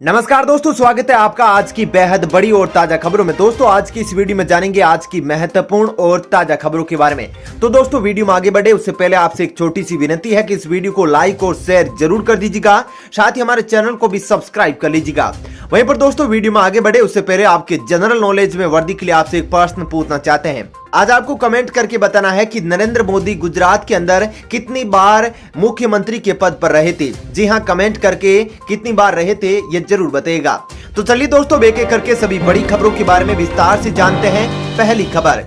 नमस्कार दोस्तों, स्वागत है आपका आज की बेहद बड़ी और ताजा खबरों में। दोस्तों आज की इस वीडियो में जानेंगे आज की महत्वपूर्ण और ताजा खबरों के बारे में। तो दोस्तों वीडियो में आगे बढ़े उससे पहले आपसे एक छोटी सी विनती है कि इस वीडियो को लाइक और शेयर जरूर कर दीजिएगा, साथ ही हमारे चैनल को भी सब्सक्राइब कर लीजिएगा। वहीं पर दोस्तों वीडियो में आगे बढ़े उससे पहले आपके जनरल नॉलेज में वृद्धि के लिए आपसे एक प्रश्न पूछना चाहते हैं। आज आपको कमेंट करके बताना है कि नरेंद्र मोदी गुजरात के अंदर कितनी बार मुख्यमंत्री के पद पर रहे थे। जी हां, कमेंट करके कितनी बार रहे थे ये जरूर बताइएगा। तो चलिए दोस्तों एक एक करके सभी बड़ी खबरों के बारे में विस्तार से जानते हैं। पहली खबर,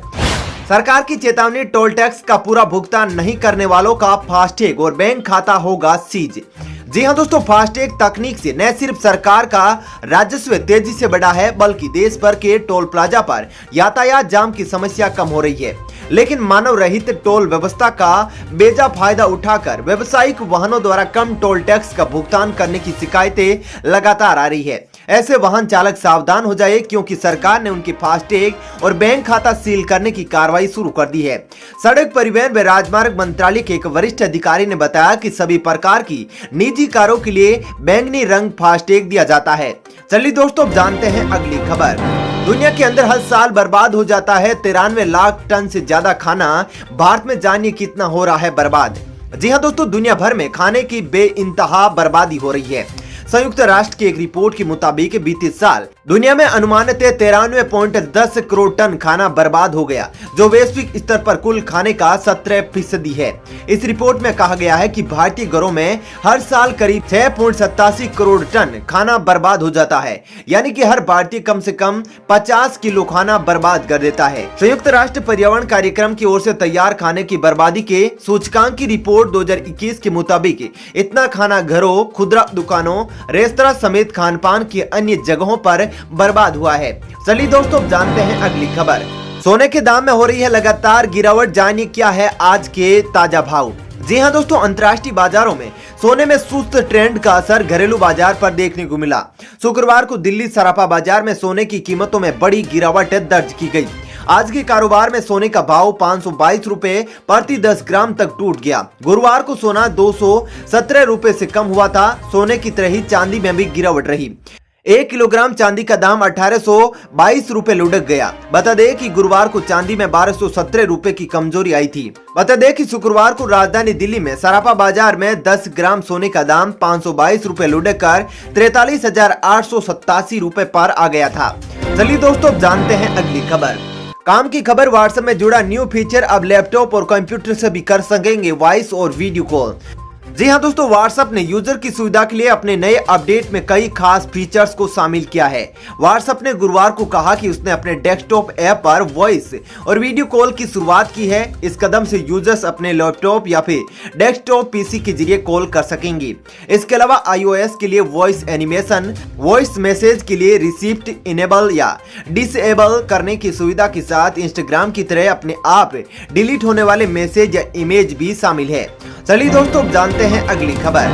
सरकार की चेतावनी, टोल टैक्स का पूरा भुगतान नहीं करने वालों का फास्टैग और बैंक खाता होगा सीज। जी हां दोस्तों, फास्टैग तकनीक से न सिर्फ सरकार का राजस्व तेजी से बढ़ा है बल्कि देश भर के टोल प्लाजा पर यातायात जाम की समस्या कम हो रही है। लेकिन मानव रहित टोल व्यवस्था का बेजा फायदा उठाकर व्यावसायिक वाहनों द्वारा कम टोल टैक्स का भुगतान करने की शिकायतें लगातार आ रही है। ऐसे वाहन चालक सावधान हो जाए क्योंकि सरकार ने उनके फास्टैग और बैंक खाता सील करने की कार्रवाई शुरू कर दी है। सड़क परिवहन व राजमार्ग मंत्रालय के एक वरिष्ठ अधिकारी ने बताया कि सभी प्रकार की निजी कारों के लिए बैंगनी रंग फास्टैग दिया जाता है। चलिए दोस्तों जानते हैं अगली खबर। दुनिया के अंदर हर साल बर्बाद हो जाता है 93 लाख टन से ज्यादा खाना। भारत में जानिए कितना हो रहा है बर्बाद। जी हां दोस्तों, दुनिया भर में खाने की बेइंतहा बर्बादी हो रही है। संयुक्त राष्ट्र की एक रिपोर्ट के मुताबिक बीते साल दुनिया में अनुमानित 93.10 करोड़ टन खाना बर्बाद हो गया, जो वैश्विक स्तर पर कुल खाने का 17% है। इस रिपोर्ट में कहा गया है कि भारतीय घरों में हर साल करीब 6.87 करोड़ टन खाना बर्बाद हो जाता है, यानी कि हर भारतीय कम से कम 50 किलो खाना बर्बाद कर देता है। संयुक्त राष्ट्र पर्यावरण कार्यक्रम की ओर से तैयार खाने की बर्बादी के सूचकांक की रिपोर्ट 2021 के मुताबिक इतना खाना घरों, खुदरा दुकानों, रेस्तरां समेत खान पान की अन्य जगहों पर बर्बाद हुआ है। चलिए दोस्तों जानते हैं अगली खबर। सोने के दाम में हो रही है लगातार गिरावट, जानिए क्या है आज के ताजा भाव। जी हां दोस्तों, अंतर्राष्ट्रीय बाजारों में सोने में सुस्त ट्रेंड का असर घरेलू बाजार पर देखने को मिला। शुक्रवार को दिल्ली सराफा बाजार में सोने की कीमतों में बड़ी गिरावट दर्ज की गई। आज के कारोबार में सोने का भाव 522 रुपए प्रति 10 ग्राम तक टूट गया। गुरुवार को सोना 217 रुपए से कम हुआ था। सोने की तरह ही चांदी में भी गिरावट रही। 1 किलोग्राम चांदी का दाम 1822 रुपए लुढ़क गया। बता दें कि गुरुवार को चांदी में 1217 रुपए की कमजोरी आई थी। बता दें कि शुक्रवार को राजधानी दिल्ली में सराफा बाजार में 10 ग्राम सोने का दाम 522 रुपए लुढ़क कर 43,887 रुपए पर आ गया था। चलिए दोस्तों जानते हैं अगली खबर। काम की खबर, व्हाट्सएप में जुड़ा न्यू फीचर, अब लैपटॉप और कंप्यूटर से भी कर सकेंगे वॉइस और वीडियो कॉल। जी हां दोस्तों, व्हाट्सएप ने यूजर की सुविधा के लिए अपने नए अपडेट में कई खास फीचर्स को शामिल किया है। व्हाट्सएप ने गुरुवार को कहा कि उसने अपने डेस्कटॉप ऐप पर वॉइस और वीडियो कॉल की शुरुआत की है। इस कदम से यूजर्स अपने लैपटॉप या फिर डेस्कटॉप पीसी के जरिए कॉल कर सकेंगे। इसके अलावा iOS के लिए वॉइस एनिमेशन, वॉइस मैसेज के लिए रिसिप्ट इनेबल या डिसेबल करने की सुविधा के साथ इंस्टाग्राम की तरह अपने आप डिलीट होने वाले मैसेज या इमेज भी शामिल है। चलिए दोस्तों जानते हैं अगली खबर।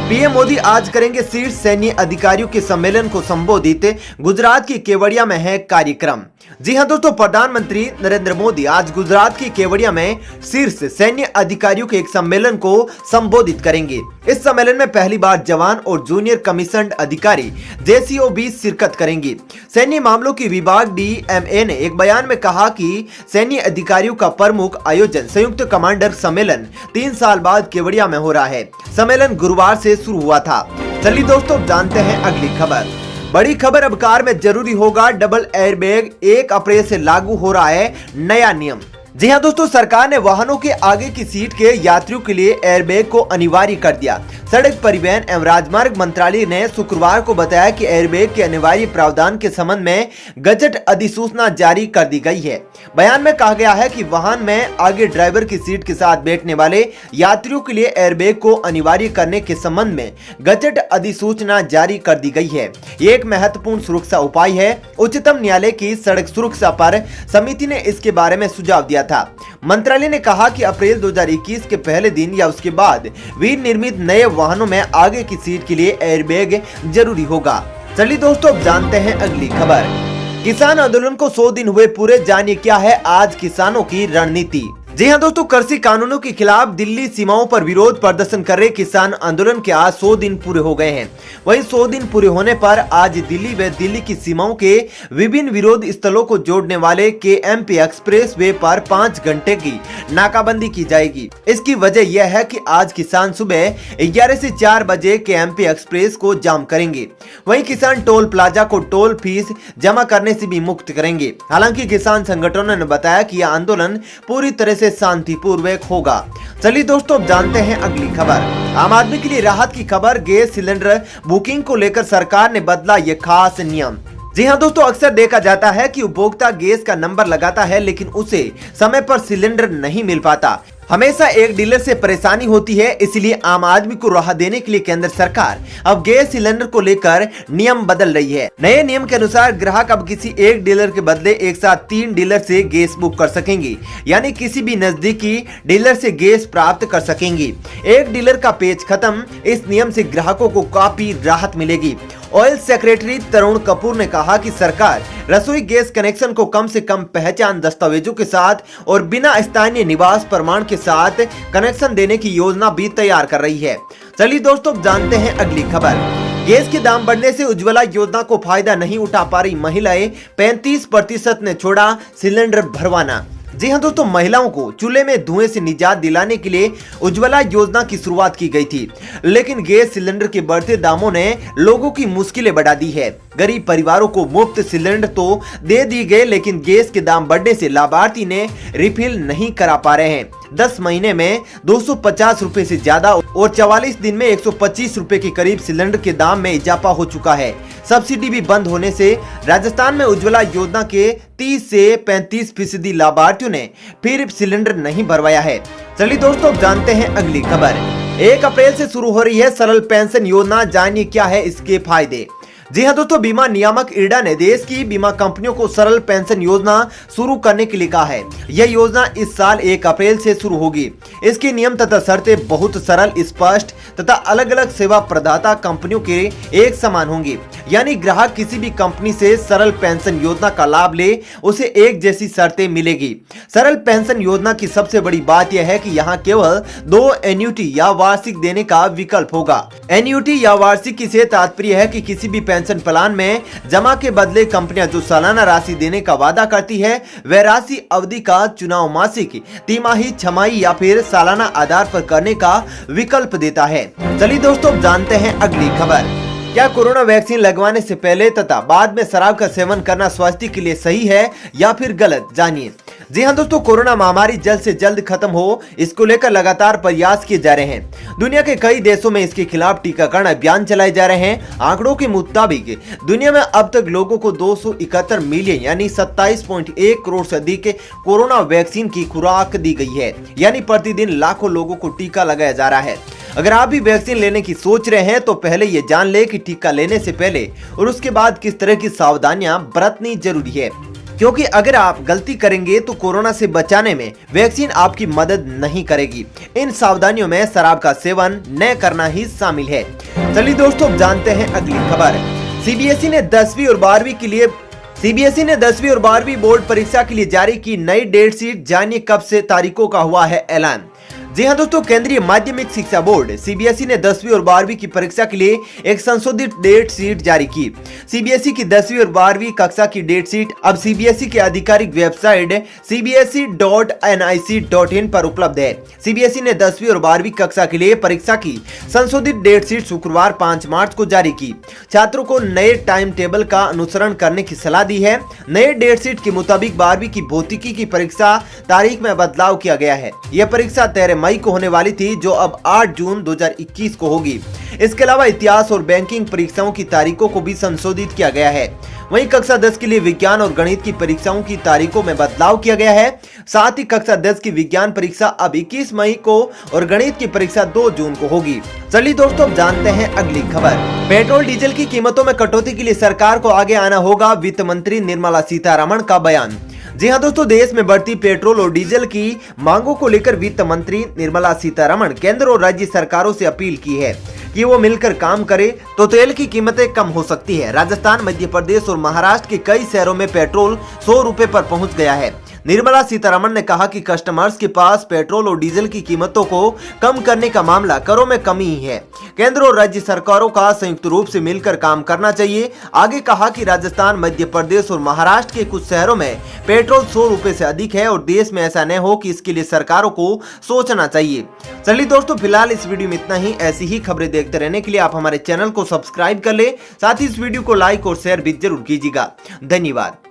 पीएम मोदी आज करेंगे शीर्ष सैन्य अधिकारियों के सम्मेलन को संबोधित। गुजरात की केवड़िया में है कार्यक्रम। जी हां दोस्तों, प्रधानमंत्री नरेंद्र मोदी आज गुजरात की केवड़िया में शीर्ष सैन्य अधिकारियों के एक सम्मेलन को संबोधित करेंगे। इस सम्मेलन में पहली बार जवान और जूनियर कमीशन्ड अधिकारी JCOB शिरकत करेंगे। सैन्य मामलों की विभाग DMA ने एक बयान में कहा कि सैन्य अधिकारियों का प्रमुख आयोजन संयुक्त कमांडर सम्मेलन 3 साल बाद केवड़िया में हो रहा है। सम्मेलन गुरुवार से शुरू हुआ था। चलिए दोस्तों जानते हैं अगली खबर। बड़ी खबर, अब कार में जरूरी होगा डबल एयरबैग, 1 अप्रैल से लागू हो रहा है नया नियम। जी हां दोस्तों, सरकार ने वाहनों के आगे की सीट के यात्रियों के लिए एयरबैग को अनिवार्य कर दिया। सड़क परिवहन एवं राजमार्ग मंत्रालय ने शुक्रवार को बताया कि एयरबैग के अनिवार्य प्रावधान के संबंध में गजट अधिसूचना जारी कर दी गई है। बयान में कहा गया है कि वाहन में आगे ड्राइवर की सीट के साथ बैठने वाले यात्रियों के लिए एयरबैग को अनिवार्य करने के संबंध में गजट अधिसूचना जारी कर दी गई है। ये एक महत्वपूर्ण सुरक्षा उपाय है। उच्चतम न्यायालय की सड़क सुरक्षा पर समिति ने इसके बारे में सुझाव दिया था। मंत्रालय ने कहा कि अप्रैल 2021 के पहले दिन या उसके बाद विनिर्मित नए वाहनों में आगे की सीट के लिए एयरबैग जरूरी होगा। चलिए दोस्तों अब जानते हैं अगली खबर। किसान आंदोलन को 100 दिन हुए पूरे, जानिए क्या है आज किसानों की रणनीति। जी हां दोस्तों, कृषि कानूनों के खिलाफ दिल्ली सीमाओं पर विरोध प्रदर्शन कर रहे किसान आंदोलन के आज 100 दिन पूरे हो गए हैं। वहीं 100 दिन पूरे होने पर आज दिल्ली व दिल्ली की सीमाओं के विभिन्न विरोध स्थलों को जोड़ने वाले केएमपी एक्सप्रेस वे पर 5 घंटे की नाकाबंदी की जाएगी। इसकी वजह यह है कि आज किसान सुबह 11 से 4 बजे केएमपी एक्सप्रेस को जाम करेंगे। वहीं किसान टोल प्लाजा को टोल फीस जमा करने से भी मुक्त करेंगे। हालांकि किसान संगठनों ने बताया कि यह आंदोलन पूरी तरह से शांतिपूर्वक होगा। चलिए दोस्तों, अब जानते हैं अगली खबर। आम आदमी के लिए राहत की खबर, गैस सिलेंडर बुकिंग को लेकर सरकार ने बदला ये खास नियम। जी हां दोस्तों, अक्सर देखा जाता है कि उपभोक्ता गैस का नंबर लगाता है लेकिन उसे समय पर सिलेंडर नहीं मिल पाता। हमेशा एक डीलर से परेशानी होती है, इसलिए आम आदमी को राहत देने के लिए केंद्र सरकार अब गैस सिलेंडर को लेकर नियम बदल रही है। नए नियम के अनुसार ग्राहक अब किसी एक डीलर के बदले एक साथ 3 डीलर से गैस बुक कर सकेंगे, यानी किसी भी नजदीकी डीलर से गैस प्राप्त कर सकेंगे। एक डीलर का पेज खत्म। इस नियम से ग्राहकों को काफी राहत मिलेगी। ऑयल सेक्रेटरी तरुण कपूर ने कहा कि सरकार रसोई गैस कनेक्शन को कम से कम पहचान दस्तावेजों के साथ और बिना स्थानीय निवास प्रमाण के साथ कनेक्शन देने की योजना भी तैयार कर रही है। चलिए दोस्तों, जानते हैं अगली खबर। गैस के दाम बढ़ने से उज्ज्वला योजना को फायदा नहीं उठा पा रही महिलाएं, 35% ने छोड़ा सिलेंडर भरवाना। जी हां दोस्तों, महिलाओं को चूल्हे में धुएं से निजात दिलाने के लिए उज्ज्वला योजना की शुरुआत की गई थी, लेकिन गैस सिलेंडर के बढ़ते दामों ने लोगों की मुश्किलें बढ़ा दी है। गरीब परिवारों को मुफ्त सिलेंडर तो दे दी गए, लेकिन गैस के दाम बढ़ने से लाभार्थी ने रिफिल नहीं करा पा रहे हैं। 10 महीने में 250 रुपए से ज्यादा और 44 दिन में 125 रुपए के करीब सिलेंडर के दाम में इजाफा हो चुका है। सब्सिडी भी बंद होने से राजस्थान में उज्ज्वला योजना के 30 से 35% लाभार्थियों ने फिर सिलेंडर नहीं भरवाया है। चलिए दोस्तों, जानते हैं अगली खबर। 1 अप्रैल से शुरू हो रही है सरल पेंशन योजना, जानिए क्या है इसके फायदे। जी हां दोस्तों, बीमा नियामक इरडा ने देश की बीमा कंपनियों को सरल पेंशन योजना शुरू करने के लिए कहा है। यह योजना इस साल 1 अप्रैल से शुरू होगी। इसके नियम तथा शर्तें बहुत सरल, स्पष्ट तथा अलग अलग सेवा प्रदाता कंपनियों के एक समान होंगी, यानी ग्राहक किसी भी कंपनी से सरल पेंशन योजना का लाभ ले उसे एक जैसी शर्तें मिलेगी। सरल पेंशन योजना की सबसे बड़ी बात यह है कि यहाँ केवल 2 एन्युटी या वार्षिक देने का विकल्प होगा। एन्युटी या वार्षिक से तात्पर्य है कि किसी भी पेंशन प्लान में जमा के बदले कंपनियां जो सालाना राशि देने का वादा करती है वह राशि अवधि का चुनाव मासिक, तिमाही, छमाही या फिर सालाना आधार पर करने का विकल्प देता है। चलिए दोस्तों, जानते हैं अगली खबर। क्या कोरोना वैक्सीन लगवाने से पहले तथा बाद में शराब का सेवन करना स्वास्थ्य के लिए सही है या फिर गलत, जानिए। जी हां दोस्तों, कोरोना महामारी जल्द से जल्द खत्म हो, इसको लेकर लगातार प्रयास किए जा रहे हैं। दुनिया के कई देशों में इसके खिलाफ टीकाकरण अभियान चलाए जा रहे हैं। आंकड़ों के मुताबिक दुनिया में अब तक लोगों को 271 मिलियन यानी 27.1 करोड़ से अधिक कोरोना वैक्सीन की खुराक दी गई है, यानी प्रतिदिन लाखों लोगों को टीका लगाया जा रहा है। अगर आप भी वैक्सीन लेने की सोच रहे हैं तो पहले ये जान ले कि टीका लेने से पहले और उसके बाद किस तरह की सावधानियां बरतनी जरूरी है, क्योंकि अगर आप गलती करेंगे तो कोरोना से बचाने में वैक्सीन आपकी मदद नहीं करेगी। इन सावधानियों में शराब का सेवन न करना ही शामिल है। चलिए दोस्तों, जानते हैं अगली खबर। सीबीएसई ने 10वीं और 12वीं बोर्ड परीक्षा के लिए जारी की नई डेट शीट, जानिए कब से तारीखों का हुआ है ऐलान। जी हां दोस्तों, केंद्रीय माध्यमिक शिक्षा बोर्ड सीबीएसई ने 10वीं और 12वीं की परीक्षा के लिए एक संशोधित डेट शीट जारी की। सीबीएसई की 10वीं और 12वीं कक्षा की डेट शीट अब सीबीएसई के आधिकारिक वेबसाइट cbse.nic.in पर उपलब्ध है। सीबीएसई ने 10वीं और 12वीं कक्षा के लिए परीक्षा की संशोधित डेट शीट शुक्रवार 5 मार्च को जारी की। छात्रों को नए टाइम टेबल का अनुसरण करने की सलाह दी है। नए डेट शीट के मुताबिक 12वीं की भौतिकी की परीक्षा तारीख में बदलाव किया गया है। यह परीक्षा 13 मई को होने वाली थी, जो अब 8 जून 2021 को होगी। इसके अलावा इतिहास और बैंकिंग परीक्षाओं की तारीखों को भी संशोधित किया गया है। वहीं कक्षा 10 के लिए विज्ञान और गणित की परीक्षाओं की तारीखों में बदलाव किया गया है। साथ ही कक्षा 10 की विज्ञान परीक्षा अब 21 मई को और गणित की परीक्षा 2 जून को होगी। चलिए दोस्तों, जानते हैं अगली खबर। पेट्रोल डीजल की कीमतों में कटौती के लिए सरकार को आगे आना होगा, वित्त मंत्री निर्मला सीतारमण का बयान। जी हां दोस्तों, देश में बढ़ती पेट्रोल और डीजल की मांगों को लेकर वित्त मंत्री निर्मला सीतारमण केंद्र और राज्य सरकारों से अपील की है कि वो मिलकर काम करे तो तेल की कीमतें कम हो सकती है। राजस्थान, मध्य प्रदेश और महाराष्ट्र के कई शहरों में पेट्रोल 100 रुपए पर पहुंच गया है। निर्मला सीतारमण ने कहा कि कस्टमर्स के पास पेट्रोल और डीजल की कीमतों को कम करने का मामला करों में कमी ही है। केंद्र और राज्य सरकारों का संयुक्त रूप से मिलकर काम करना चाहिए। आगे कहा कि राजस्थान, मध्य प्रदेश और महाराष्ट्र के कुछ शहरों में पेट्रोल 100 रुपए से अधिक है और देश में ऐसा न हो कि इसके लिए सरकारों को सोचना चाहिए। चलिए दोस्तों, फिलहाल इस वीडियो में इतना ही। ऐसी ही खबरें देखते रहने के लिए आप हमारे चैनल को सब्सक्राइब कर ले, साथ ही इस वीडियो को लाइक और शेयर भी जरूर कीजिएगा। धन्यवाद।